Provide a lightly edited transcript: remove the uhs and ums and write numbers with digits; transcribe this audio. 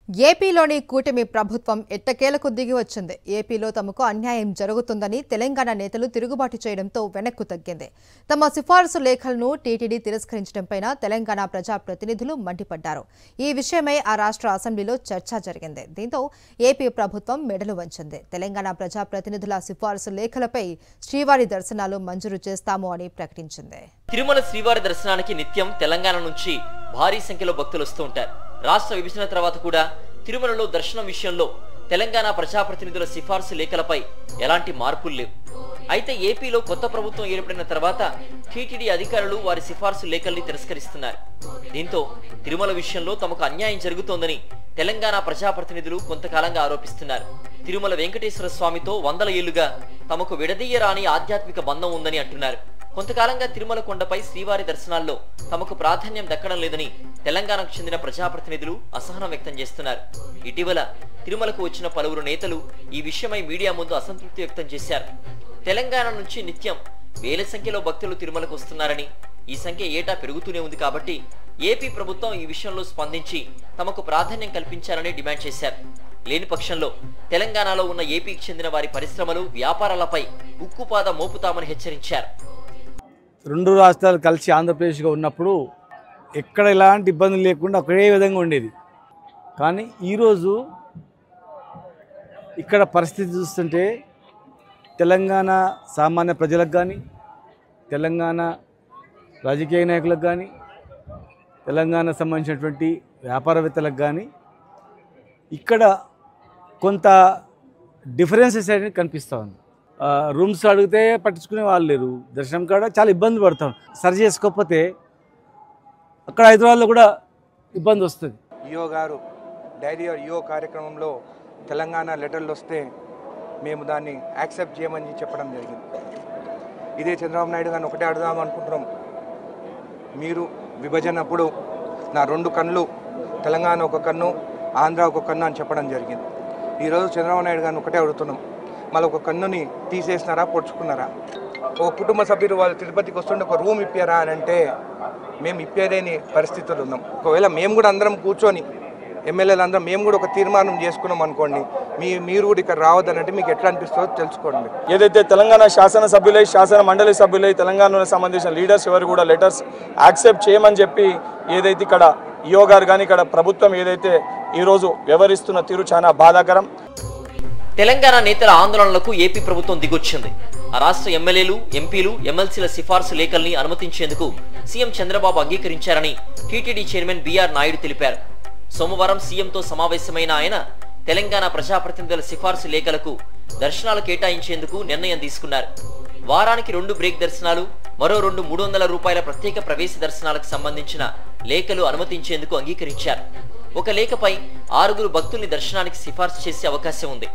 ఏపీలోని కూటమి ప్రభుత్వం ఎట్టకేలకు దిగి వచ్చింది. ఏపీలో తమకు అన్యాయం జరుగుతుందని తెలంగాణ నేతలు తిరుగుబాటు చేయడంతో వెనక్కు తగ్గింది. తమ సిఫారసు లేఖలను టీటీడీ తిరస్కరించడంపై తెలంగాణ ప్రజాప్రతినిధులు మండిపడ్డారు. ఈ విషయమై ఆ రాష్ట్ర అసెంబ్లీలో చర్చ జరిగింది. దీంతో ఏపీ ప్రభుత్వం మెడలు వంచింది. తెలంగాణ ప్రజాప్రతినిధుల సిఫారసు లేఖలపై శ్రీవారి దర్శనాలు మంజూరు చేస్తాము అని ప్రకటించింది. తిరుమల శ్రీవారి దర్శనానికి నిత్యం తెలంగాణ నుంచి భారీ సంఖ్యలో భక్తులు వస్తూ ఉంటారు. రాష్ట్ర విభజన తర్వాత కూడా తిరుమలలో దర్శనం విషయంలో తెలంగాణ ప్రజాప్రతినిధుల సిఫార్సు లేఖలపై ఎలాంటి మార్పులు లేవు. అయితే ఏపీలో కొత్త ప్రభుత్వం ఏర్పడిన తర్వాత టీటీడీ అధికారులు వారి సిఫార్సు లేఖల్ని తిరస్కరిస్తున్నారు. దీంతో తిరుమల విషయంలో తమకు అన్యాయం జరుగుతోందని తెలంగాణ ప్రజాప్రతినిధులు కొంతకాలంగా ఆరోపిస్తున్నారు. తిరుమల వెంకటేశ్వర స్వామితో 100 ఏళ్లుగా తమకు విడదీయరాని ఆధ్యాత్మిక బంధం ఉందని అంటున్నారు. కొంతకాలంగా తిరుమల కొండపై శ్రీవారి దర్శనాల్లో తమకు ప్రాధాన్యం దక్కడం లేదని తెలంగాణకు చెందిన ప్రజాప్రతినిధులు అసహనం వ్యక్తం చేస్తున్నారు. ఇటీవల తిరుమలకు వచ్చిన పలువురు నేతలు ఈ విషయమై మీడియా ముందు అసంతృప్తి వ్యక్తం చేశారు. తెలంగాణ నుంచి నిత్యం వేల సంఖ్యలో భక్తులు తిరుమలకు వస్తున్నారని, ఈ సంఖ్య ఏటా పెరుగుతూనే ఉంది కాబట్టి ఏపీ ప్రభుత్వం ఈ విషయంలో స్పందించి తమకు ప్రాధాన్యం కల్పించాలని డిమాండ్ చేశారు. లేని పక్షంలో తెలంగాణలో ఉన్న ఏపీకి చెందిన వారి పరిశ్రమలు, వ్యాపారాలపై ఉక్కుపాద మోపుతామని హెచ్చరించారు. రెండు రాష్ట్రాలు కలిసి ఆంధ్రప్రదేశ్గా ఉన్నప్పుడు ఎక్కడ ఎలాంటి ఇబ్బందులు లేకుండా ఒకే విధంగా ఉండేది. కానీ ఈరోజు ఇక్కడ పరిస్థితి చూస్తుంటే తెలంగాణ సామాన్య ప్రజలకు కానీ, తెలంగాణ రాజకీయ నాయకులకు కానీ, తెలంగాణ సంబంధించినటువంటి వ్యాపారవేత్తలకు కానీ ఇక్కడ కొంత డిఫరెన్సెస్ అనేది కనిపిస్తూ ఉంది. రూమ్స్ అడిగితే పట్టించుకునే వాళ్ళు లేరు. దర్శనం కాడ చాలా ఇబ్బంది పడతాం. సరి చేసుకోకపోతే అక్కడ హైదరాబాద్లో కూడా ఇబ్బంది వస్తుంది. ఈఓ గారు డైరీ ఈఓ కార్యక్రమంలో తెలంగాణ లెటర్లు వస్తే మేము దాన్ని యాక్సెప్ట్ చేయమని చెప్పడం జరిగింది. ఇదే చంద్రబాబు నాయుడు గారిని ఒకటే అడుగుదాం అనుకుంటున్నాం. మీరు విభజన అప్పుడు నా 2 కన్నులు, తెలంగాణ ఒక కన్ను, ఆంధ్ర ఒక కన్ను అని చెప్పడం జరిగింది. ఈరోజు చంద్రబాబు నాయుడు గారిని ఒకటే అడుగుతున్నాం, మళ్ళీ ఒక కన్నుని తీసేసినారా, పొడుచుకున్నారా? ఒక కుటుంబ సభ్యులు వాళ్ళు తిరుపతికి వస్తుంటే ఒక రూమ్ ఇప్పారా అని అంటే మేము ఇప్పేదేని పరిస్థితులు ఉన్నాం. ఒకవేళ మేము కూడా అందరం కూర్చొని ఎమ్మెల్యేలు అందరం మేము కూడా ఒక తీర్మానం చేసుకున్నాం అనుకోండి, మీరు కూడా ఇక్కడ రావద్దనంటే మీకు ఎట్లా అనిపిస్తుందో తెలుసుకోండి. ఏదైతే తెలంగాణ శాసనసభ్యులై, శాసన మండలి సభ్యులై, తెలంగాణకు సంబంధించిన లీడర్స్ ఎవరు కూడా లెటర్స్ యాక్సెప్ట్ చేయమని చెప్పి ఏదైతే ఇక్కడ ఈఓ గారు కానీ ఇక్కడ ప్రభుత్వం ఏదైతే ఈరోజు వ్యవహరిస్తున్న తీరు చాలా బాధాకరం. తెలంగాణ నేతల ఆందోళనలకు ఏపీ ప్రభుత్వం దిగొచ్చింది. ఆ రాష్ట్ర ఎమ్మెల్యేలు, ఎంపీలు, ఎమ్మెల్సీల సిఫార్సు లేఖల్ని అనుమతించేందుకు సీఎం చంద్రబాబు అంగీకరించారని టీటీడీ చైర్మన్ బీఆర్ నాయుడు తెలిపారు. సోమవారం సీఎంతో సమావేశమైన ఆయన తెలంగాణ ప్రజాప్రతినిధుల సిఫార్సు లేఖలకు దర్శనాలు కేటాయించేందుకు నిర్ణయం తీసుకున్నారు. వారానికి 2 బ్రేక్ దర్శనాలు, మరో 2 300 రూపాయల ప్రత్యేక ప్రవేశ దర్శనాలకు సంబంధించిన లేఖలు అనుమతించేందుకు అంగీకరించారు. ఒక లేఖపై 6 భక్తుల్ని దర్శనానికి సిఫార్సు చేసే అవకాశం ఉంది.